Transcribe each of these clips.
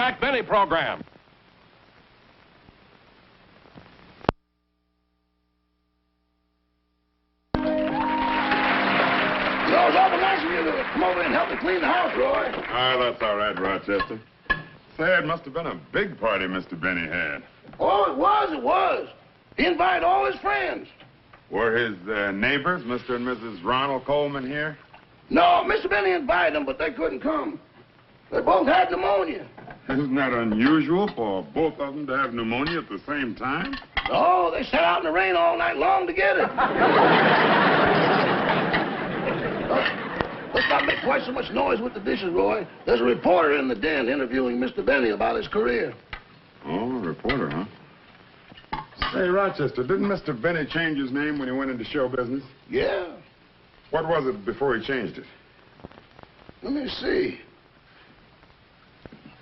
Jack Benny program. It was awful nice of you to come over and help me clean the house, Roy. Ah, that's all right, Rochester. Say, it must have been a big party Mr. Benny had. Oh, it was. He invited all his friends. Were his neighbors, Mr. and Mrs. Ronald Coleman, here? No, Mr. Benny invited them, but they couldn't come. They both had pneumonia. Isn't that unusual for both of them to have pneumonia at the same time? Oh, they sat out in the rain all night long to get it. Let's not make quite so much noise with the dishes, Roy. There's a reporter in the den interviewing Mr. Benny about his career. Oh, a reporter, huh? Say, Rochester, didn't Mr. Benny change his name when he went into show business? Yeah. What was it before he changed it? Let me see.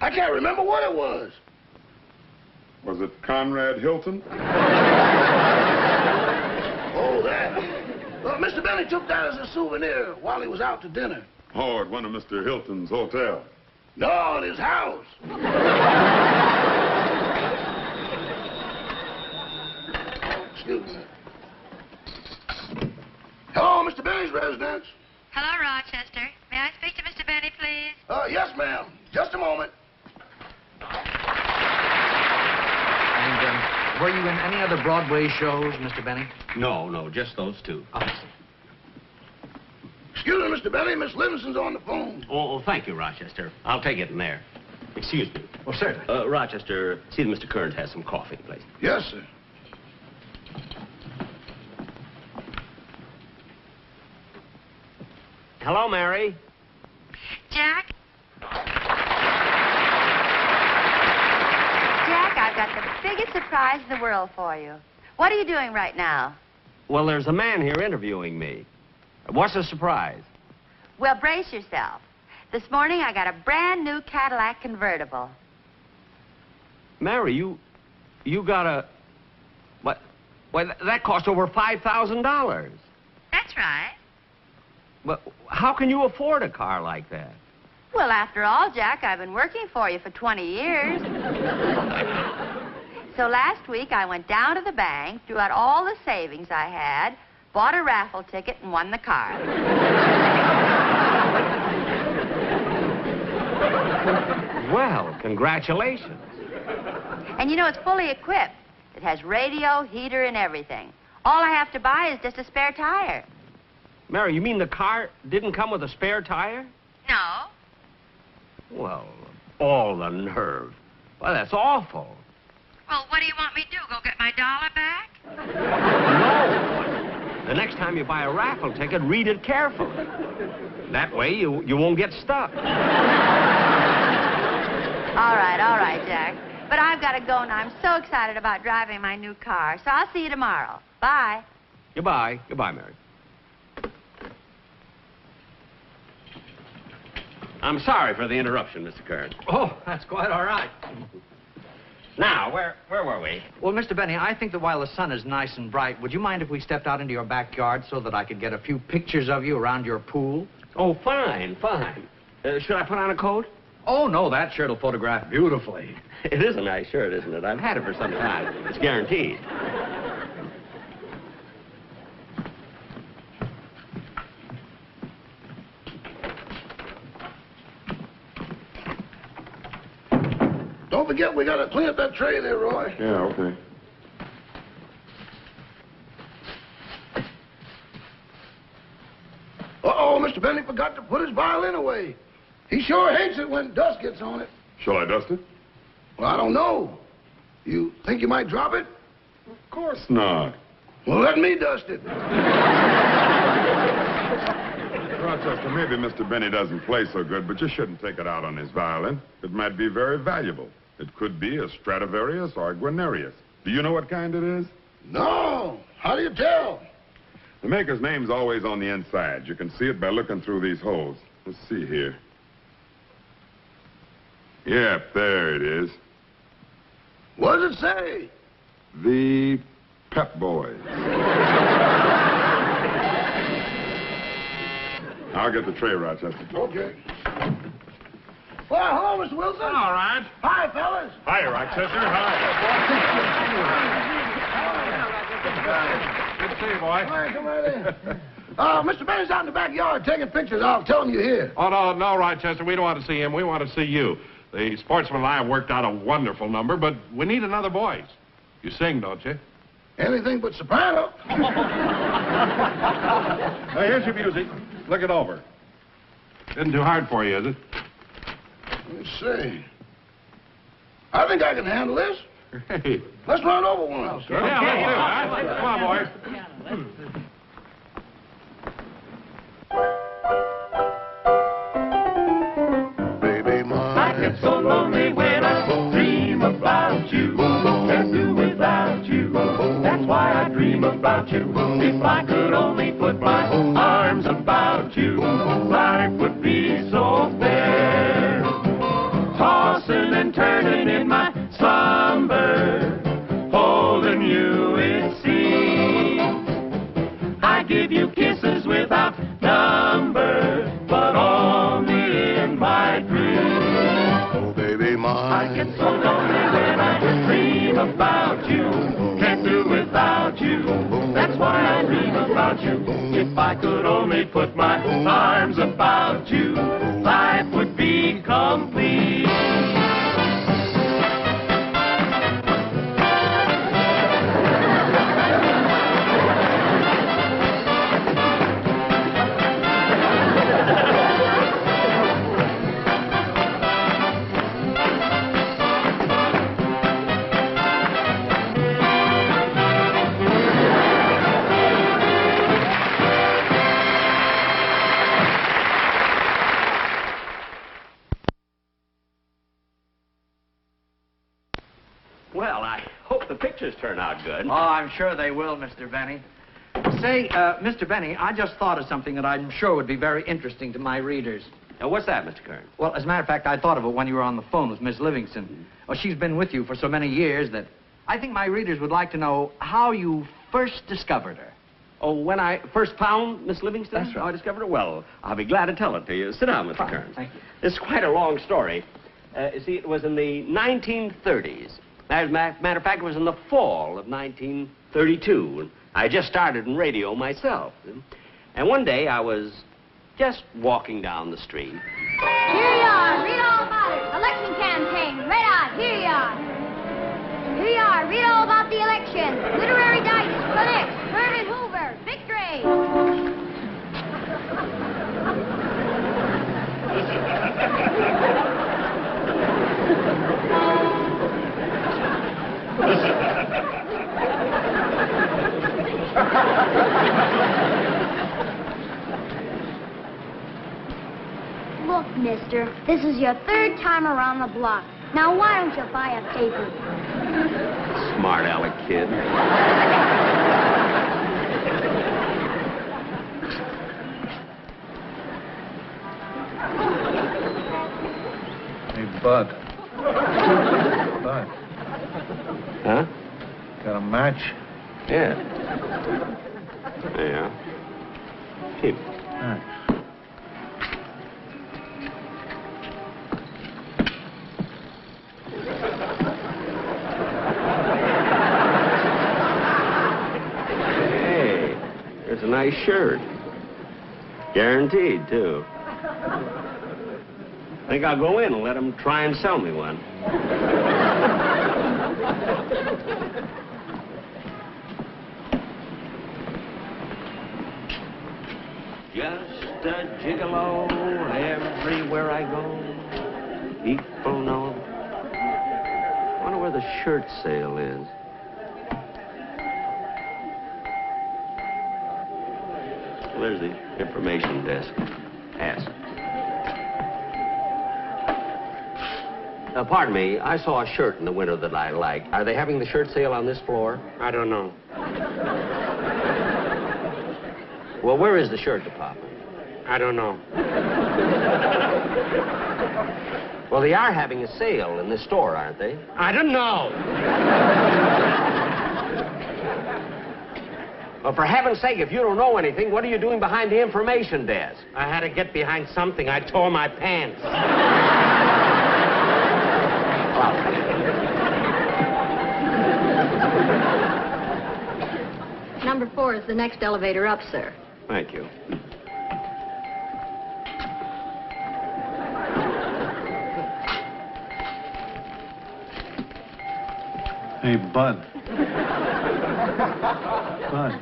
I can't remember what it was. Was it Conrad Hilton? Oh, that. Well, Mr. Benny took that as a souvenir while he was out to dinner. Oh, at one of Mr. Hilton's hotels. No, at his house. Excuse me. Hello, Mr. Benny's residence. Hello, Rochester. May I speak to Mr. Benny, please? Yes, ma'am. Just a moment. And were you in any other Broadway shows, Mr. Benny? No, just those two. Oh. Excuse me, Mr. Benny. Miss Livingston's on the phone. Oh, thank you, Rochester. I'll take it in there. Excuse me. Oh, certainly. Rochester, see that Mr. Kearns has some coffee, please. Yes, sir. Hello, Mary. Jack? Jack, I've got the biggest surprise in the world for you. What are you doing right now? Well, there's a man here interviewing me. What's the surprise? Well, brace yourself. This morning I got a brand new Cadillac convertible. Mary, you got a... What? Well, that cost over $5,000. That's right. But how can you afford a car like that? Well, after all, Jack, I've been working for you for 20 years. So last week I went down to the bank, drew out all the savings I had, bought a raffle ticket, and won the car. Well, congratulations. And you know, it's fully equipped. It has radio, heater, and everything. All I have to buy is just a spare tire. Mary, you mean the car didn't come with a spare tire? No. Well, all the nerve. Well, that's awful. Well, what do you want me to do, go get my dollar back? No. The next time you buy a raffle ticket, read it carefully. That way you won't get stuck. All right, Jack. But I've got to go now. I'm so excited about driving my new car. So I'll see you tomorrow. Bye. Goodbye. Goodbye, Mary. I'm sorry for the interruption, Mr. Kearns. Oh, that's quite all right. Now, where were we? Well, Mr. Benny, I think that while the sun is nice and bright, would you mind if we stepped out into your backyard so that I could get a few pictures of you around your pool? Oh, fine. Should I put on a coat? Oh, no, that shirt will photograph beautifully. It is a nice shirt, isn't it? I've had it for some time. It's guaranteed. Don't forget, we got to clean up that tray there, Roy. Yeah, okay. Uh-oh, Mr. Benny forgot to put his violin away. He sure hates it when dust gets on it. Shall I dust it? Well, I don't know. You think you might drop it? Of course not. Well, let me dust it. Rochester, maybe Mr. Benny doesn't play so good, but you shouldn't take it out on his violin. It might be very valuable. It could be a Stradivarius or a Guarnerius. Do you know what kind it is? No. How do you tell? The maker's name's always on the inside. You can see it by looking through these holes. Let's see here. Yep, there it is. What does it say? The Pep Boys. I'll get the tray, Rochester. Okay. Well, hello, Mr. Wilson. All right. Hi, fellas. Hi, Rochester. Hi. Good to see you, boy. Hi, come right in. Mr. Benny's out in the backyard taking pictures. I'll tell him you're here. Oh, no, Rochester. We don't want to see him. We want to see you. The Sportsmen and I have worked out a wonderful number, but we need another voice. You sing, don't you? Anything but soprano. Now, here's your music. Look it over. Isn't too hard for you, is it? Let me see. I think I can handle this. Hey. Let's run over one. Yeah, let's do it. Huh? Come on, boys. Baby, I get so lonely when I dream about you. Can't do without you. That's why I dream about you. If I could only put my arms about you, life would be so fair. Tossing and turning in my slumber, holding you it seems. I give you kisses without number, but only in my dreams. Oh, baby, I get so lonely when I dream about you. Can't do without you. That's why I dream about you. If I could only put my arms about you, life would be complete. Well, I hope the pictures turn out good. Oh, I'm sure they will, Mr. Benny. Say, Mr. Benny, I just thought of something that I'm sure would be very interesting to my readers. What's that, Mr. Kearns? Well, as a matter of fact, I thought of it when you were on the phone with Miss Livingstone. Well, she's been with you for so many years that I think my readers would like to know how you first discovered her. Oh, when I first found Miss Livingstone? That's right. How I discovered her? Well, I'll be glad to tell it to you. Sit down, Mr. Fine, Kearns. thank you. It's quite a long story. You see, it was in the 1930s. As a matter of fact, it was in the fall of 1932. I just started in radio myself. And one day I was just walking down the street. Here you are. Read all about it. Election campaign. Right on. Here you are. Here you are. Read all about the election. Literary dice. Clinics. Herbert Hoover. Victory. Look, mister, this is your third time around the block. Now, why don't you buy a paper? Smart aleck kid. Hey, Bud. Bud, Huh? got a match? Yeah. Yeah. Keep it. Thanks. Hey, there's a nice shirt. Guaranteed, too. I think I'll go in and let him try and sell me one. Just a gigolo everywhere I go. People know. I wonder where the shirt sale is. There's the information desk. Ask. Pardon me, I saw a shirt in the window that I like. Are they having the shirt sale on this floor? I don't know. Well, where is the shirt department? I don't know. Well, they are having a sale in this store, aren't they? I don't know. Well, for heaven's sake, if you don't know anything, what are you doing behind the information desk? I had to get behind something. I tore my pants. Number 4 is the next elevator up, sir. Thank you. Hey, Bud. Bud.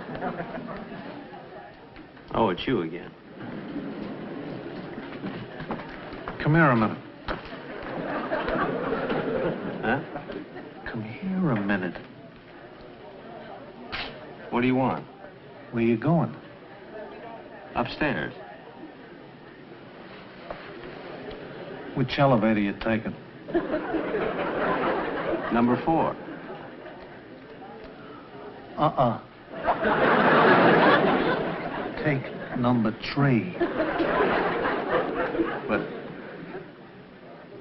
Oh, it's you again. Come here a minute. Huh? Come here a minute. What do you want? Where you going? Upstairs. Which elevator you taking? Number 4. Take number 3. But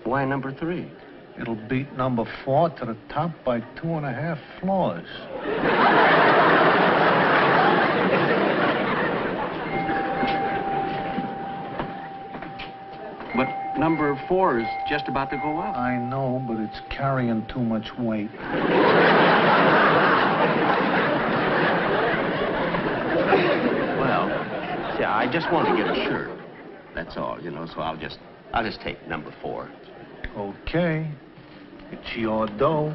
why number 3? It'll beat number 4 to the top by 2.5 floors. But number 4 is just about to go up. I know, but it's carrying too much weight. Well, see, I just want to get a shirt. That's all, you know, so I'll just take number 4. Okay. It's your dough.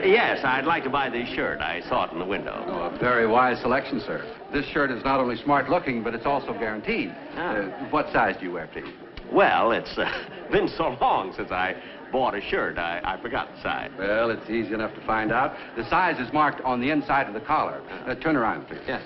Yes, I'd like to buy this shirt. I saw it in the window. Oh, a very wise selection, sir. This shirt is not only smart looking, but it's also guaranteed. What size do you wear, please? Well, it's been so long since I bought a shirt, I forgot the size. Well, it's easy enough to find out. The size is marked on the inside of the collar. Turn around, please. Yes.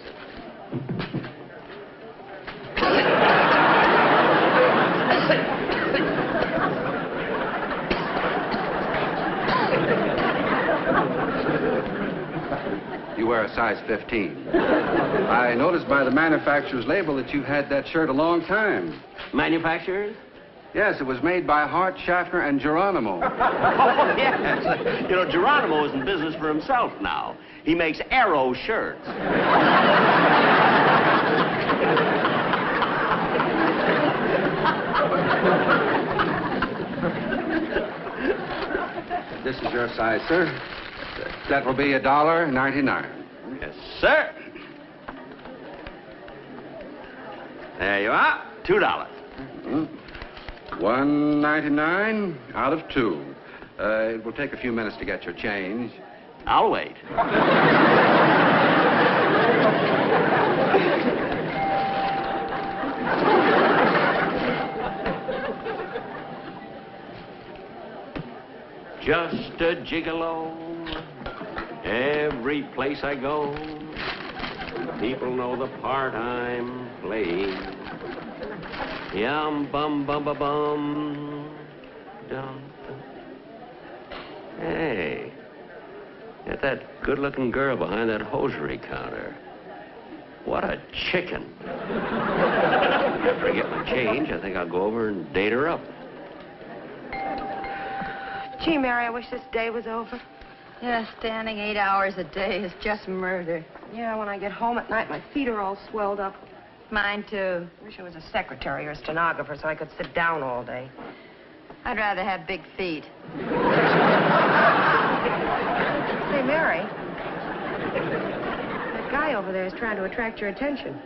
You wear a size 15. I noticed by the manufacturer's label that you've had that shirt a long time. Manufacturers? Yes, it was made by Hart, Schaffner, and Geronimo. Oh, yes. You know, Geronimo is in business for himself now. He makes Arrow shirts. This is your size, sir. That will be $1.99. Yes, sir. There you are. $2. $1.99 out of 2. It will take a few minutes to get your change. I'll wait. Just a gigolo. Every place I go, people know the part I'm playing. Yum bum bum bum bum. Dum. Hey, get that good-looking girl behind that hosiery counter. What a chicken. After I get my change, I think I'll go over and date her up. Gee, Mary, I wish this day was over. Yeah, standing 8 hours a day is just murder. Yeah, when I get home at night, my feet are all swelled up. Mine, too. Wish I was a secretary or a stenographer so I could sit down all day. I'd rather have big feet. Say, Mary, that guy over there is trying to attract your attention.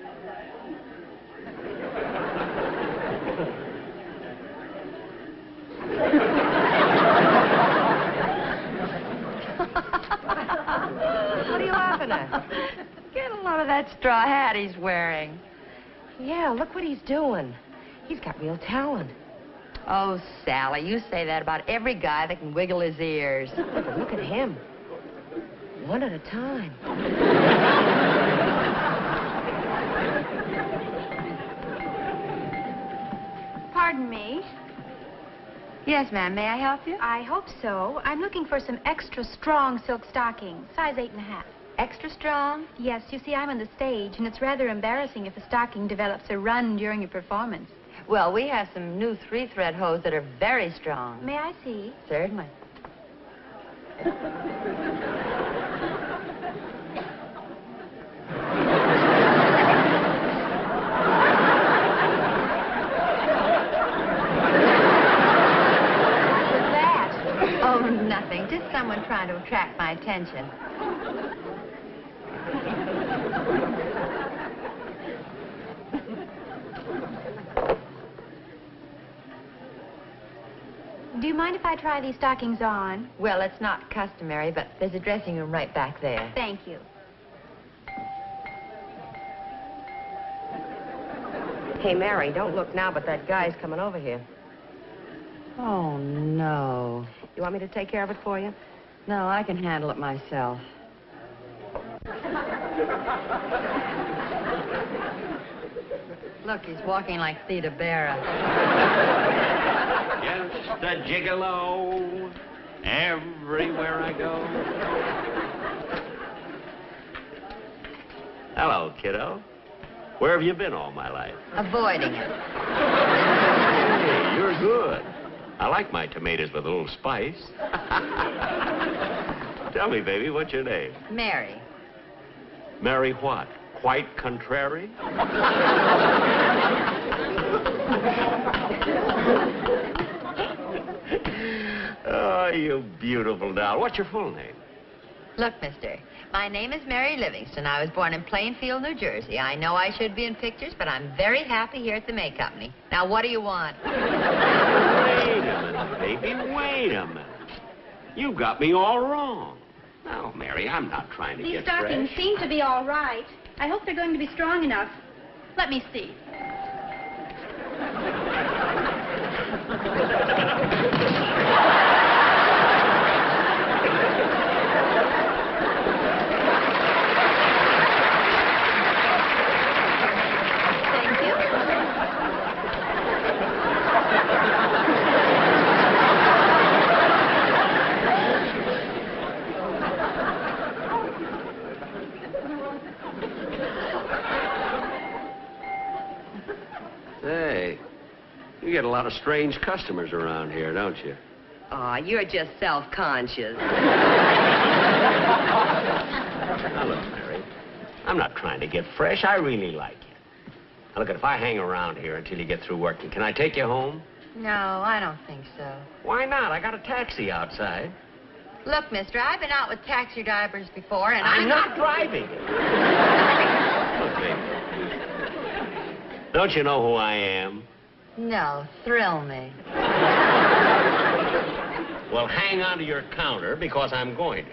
What are you laughing at? Get a load of that straw hat he's wearing. Yeah, look what he's doing. He's got real talent. Oh, Sally, you say that about every guy that can wiggle his ears. But look at him. One at a time. Pardon me. Yes, ma'am. May I help you? I hope so. I'm looking for some extra strong silk stockings, size 8.5. Extra strong? Yes, you see, I'm on the stage, and it's rather embarrassing if a stocking develops a run during a performance. Well, we have some new 3-thread hose that are very strong. May I see? Certainly. Oh, nothing. Just someone trying to attract my attention. Do you mind if I try these stockings on? Well, it's not customary, but there's a dressing room right back there. Thank you. Hey, Mary, don't look now, but that guy's coming over here. Oh, no. You want me to take care of it for you? No, I can handle it myself. Look, he's walking like Theda Bara. Just a gigolo everywhere I go. Hello, kiddo. Where have you been all my life? Avoiding it. Hey, you're good. I like my tomatoes with a little spice. Tell me, baby, what's your name? Mary. Mary what? Quite contrary? Oh, you beautiful doll. What's your full name? Look, mister, my name is Mary Livingstone. I was born in Plainfield, New Jersey. I know I should be in pictures, but I'm very happy here at the May Company. Now, what do you want? Wait a minute, baby. Wait a minute. You got me all wrong. No, Mary, I'm not trying to These get stockings fresh. seem to be all right. I hope they're going to be strong enough. Let me see. Hey, you get a lot of strange customers around here, don't you? Aw, you're just self-conscious. Now, look, Mary, I'm not trying to get fresh. I really like you. Now, look, if I hang around here until you get through working, can I take you home? No, I don't think so. Why not? I got a taxi outside. Look, mister, I've been out with taxi drivers before, and I'm not driving. Look, baby. Don't you know who I am? No, thrill me. Well, hang on to your counter, because I'm going to.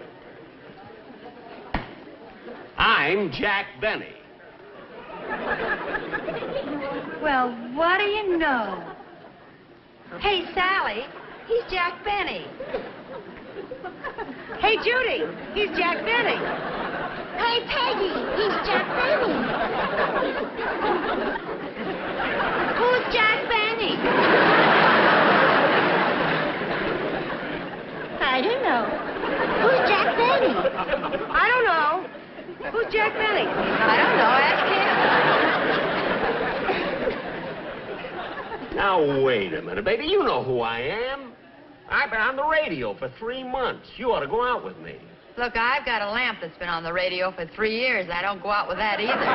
I'm Jack Benny. Well, what do you know? Hey, Sally, he's Jack Benny. Hey, Judy, he's Jack Benny. Hey, Peggy, he's Jack Benny. Who's Jack Benny? I don't know. Who's Jack Benny? I don't know. Who's Jack Benny? I don't know, ask him. Now, wait a minute, baby. You know who I am. I've been on the radio for 3 months. You ought to go out with me. Look, I've got a lamp that's been on the radio for 3 years. I don't go out with that either.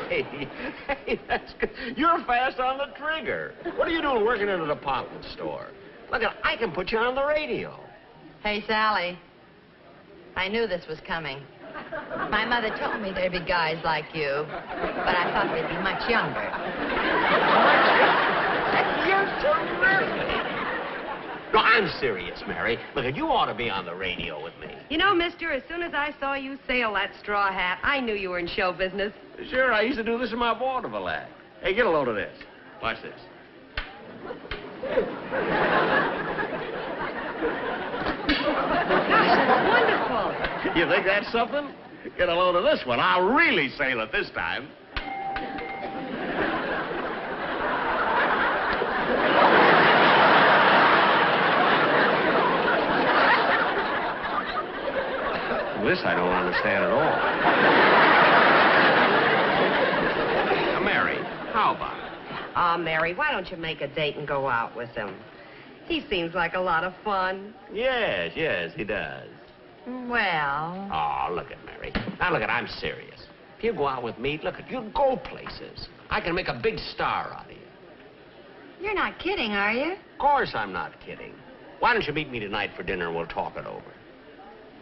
Hey, that's good. You're fast on the trigger. What are you doing working in a department store? Look, I can put you on the radio. Hey, Sally, I knew this was coming. My mother told me there'd be guys like you, but I thought they'd be much younger. You're terrific. No, I'm serious, Mary. Look, you ought to be on the radio with me. You know, mister, as soon as I saw you sail that straw hat, I knew you were in show business. Sure, I used to do this in my vaudeville act. Hey, get a load of this. Watch this. Gosh, that's wonderful. You think that's something? Get a load of this one. I'll really sail it this time. This I don't understand at all. Now, Mary, how about it? Aw, Mary, why don't you make a date and go out with him? He seems like a lot of fun. Yes, he does. Well... Oh, look at Mary. Now, look at, I'm serious. If you go out with me, look at, you'll go places. I can make a big star out of you. You're not kidding, are you? Of course I'm not kidding. Why don't you meet me tonight for dinner and we'll talk it over?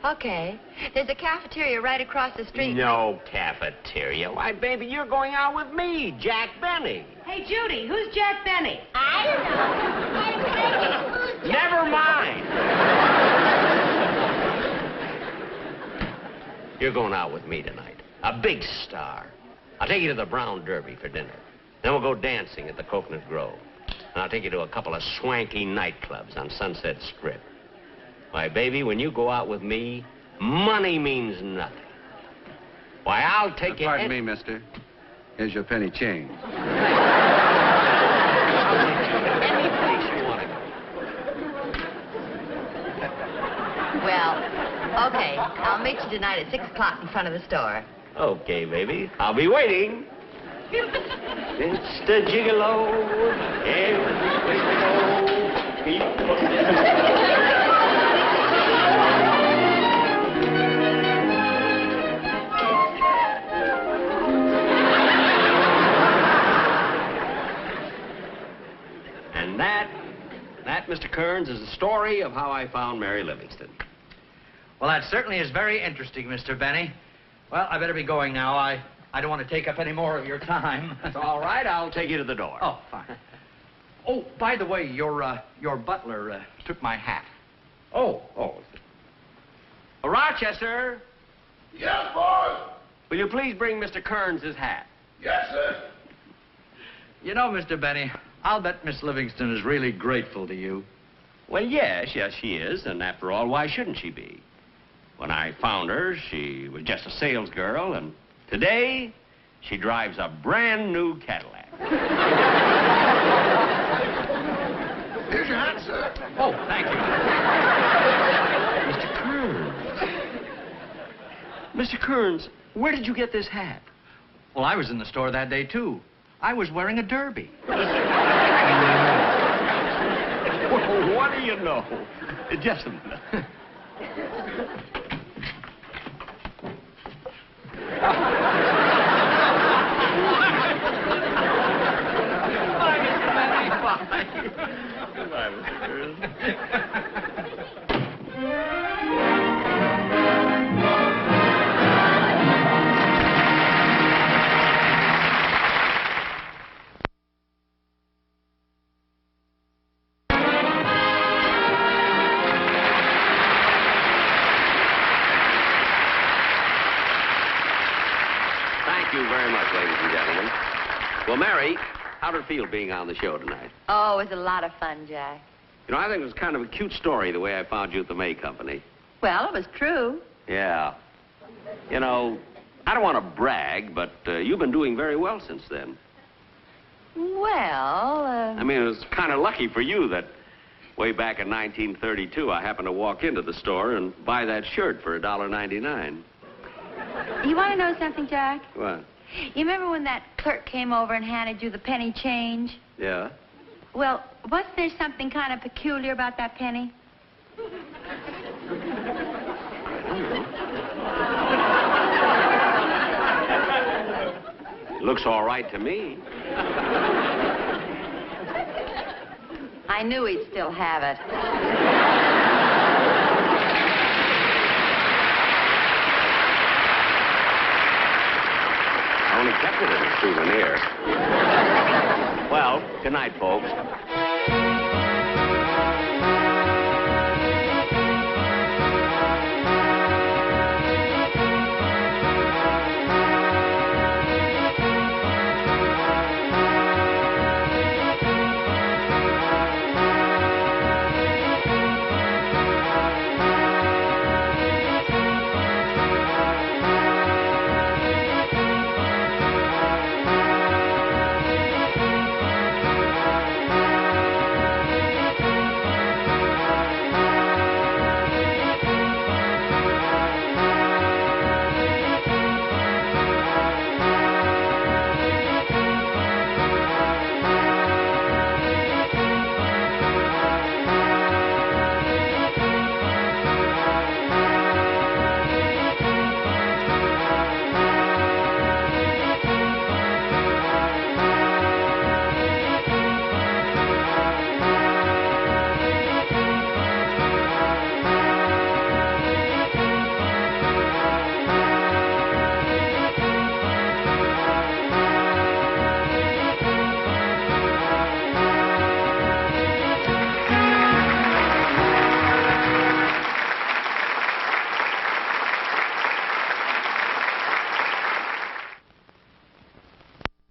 Okay. There's a cafeteria right across the street. No cafeteria. Why, baby, you're going out with me, Jack Benny. Hey, Judy, who's Jack Benny? I don't know. Never mind. You're going out with me tonight. A big star. I'll take you to the Brown Derby for dinner. Then we'll go dancing at the Coconut Grove. And I'll take you to a couple of swanky nightclubs on Sunset Strip. Why, baby, when you go out with me, money means nothing. Why, I'll take you... Pardon me, mister. Here's your penny change. Any place you want to go. Well, okay. I'll meet you tonight at 6 o'clock in front of the store. Okay, baby. I'll be waiting. It's the Gigolo. And that, Mr. Kearns, is the story of how I found Mary Livingstone. Well, that certainly is very interesting, Mr. Benny. Well, I better be going now. I don't want to take up any more of your time. It's all right. I'll take you to the door. Oh, fine. Oh, by the way, your butler took my hat. Oh. Rochester, Yes, boss. will you please bring Mr. Kearns his hat? Yes, sir. You know, Mr. Benny, I'll bet Miss Livingstone is really grateful to you. Well, yes, she is. And after all, why shouldn't she be? When I found her, she was just a sales girl, and today, she drives a brand new Cadillac. Here's your hat, sir. Oh, thank you. Mr. Kearns. Mr. Kearns, where did you get this hat? Well, I was in the store that day, too. I was wearing a derby. Well, what do you know? Just a minute. Thank you very much, ladies and gentlemen. Well, Mary, how did it feel being on the show tonight? Oh, it was a lot of fun, Jack. You know, I think it was kind of a cute story, the way I found you at the May Company. Well, it was true. Yeah. You know, I don't want to brag, but you've been doing very well since then. Well, I mean, it was kind of lucky for you that way back in 1932, I happened to walk into the store and buy that shirt for $1.99. You want to know something, Jack? What? You remember when that clerk came over and handed you the penny change? Yeah? Well, wasn't there something kind of peculiar about that penny? Looks all right to me. I knew he'd still have it. I only kept it as a souvenir. Well, good night, folks.